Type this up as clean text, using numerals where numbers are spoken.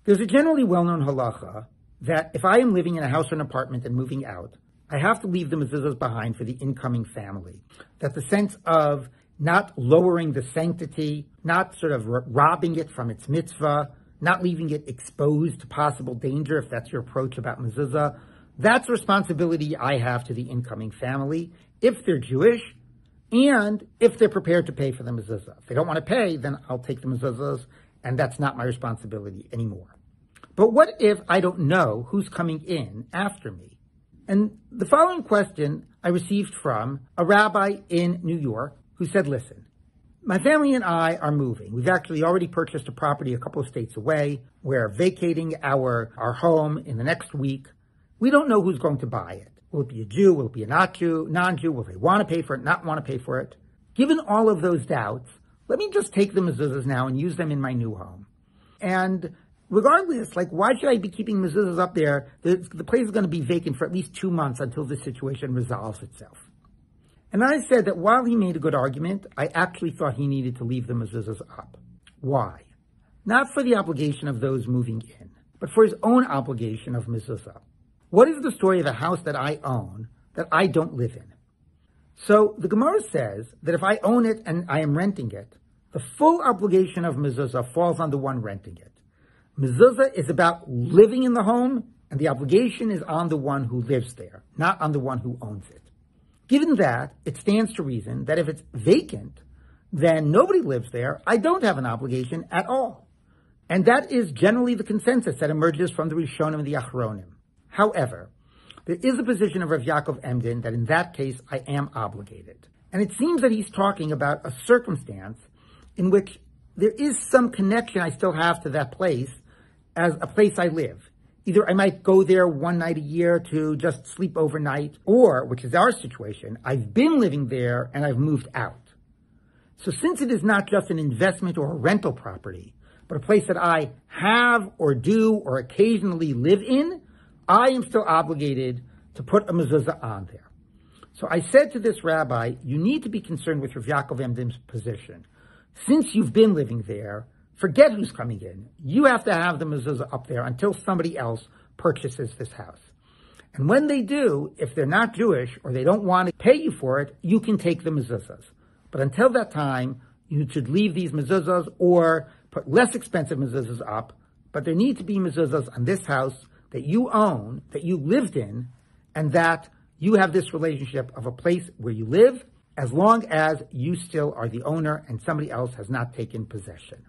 There's a generally well-known halacha that if I am living in a house or an apartment and moving out, I have to leave the mezuzahs behind for the incoming family. That the sense of not lowering the sanctity, not sort of robbing it from its mitzvah, not leaving it exposed to possible danger, if that's your approach about mezuzah, that's a responsibility I have to the incoming family, if they're Jewish, and if they're prepared to pay for the mezuzah. If they don't want to pay, then I'll take the mezuzahs, and that's not my responsibility anymore. But what if I don't know who's coming in after me? And the following question I received from a rabbi in New York who said, listen, my family and I are moving. We've actually already purchased a property a couple of states away. We're vacating our home in the next week. We don't know who's going to buy it. Will it be a Jew? Will it be a non-Jew? Will they want to pay for it, not want to pay for it? Given all of those doubts, let me just take the mezuzahs now and use them in my new home. And regardless, why should I be keeping mezuzahs up there? The place is going to be vacant for at least 2 months until this situation resolves itself. And I said that while he made a good argument, I actually thought he needed to leave the mezuzahs up. Why? Not for the obligation of those moving in, but for his own obligation of mezuzah. What is the story of a house that I own that I don't live in? So the Gemara says that if I own it and I am renting it, the full obligation of mezuzah falls on the one renting it. Mezuzah is about living in the home, and the obligation is on the one who lives there, not on the one who owns it. Given that, it stands to reason that if it's vacant, then nobody lives there, I don't have an obligation at all. And that is generally the consensus that emerges from the Rishonim and the Achronim. However, there is a position of Rav Yaakov Emden that in that case I am obligated. And it seems that he's talking about a circumstance in which there is some connection I still have to that place as a place I live. Either I might go there one night a year to just sleep overnight, or, which is our situation, I've been living there and I've moved out. So since it is not just an investment or a rental property, but a place that I have or do or occasionally live in, I am still obligated to put a mezuzah on there. So I said to this rabbi, you need to be concerned with Rav Yaakov Emden's position. Since you've been living there, forget who's coming in. You have to have the mezuzah up there until somebody else purchases this house. And when they do, if they're not Jewish or they don't want to pay you for it, you can take the mezuzahs. But until that time, you should leave these mezuzahs or put less expensive mezuzahs up. But there need to be mezuzahs on this house that you own, that you lived in, and that you have this relationship of a place where you live as long as you still are the owner and somebody else has not taken possession.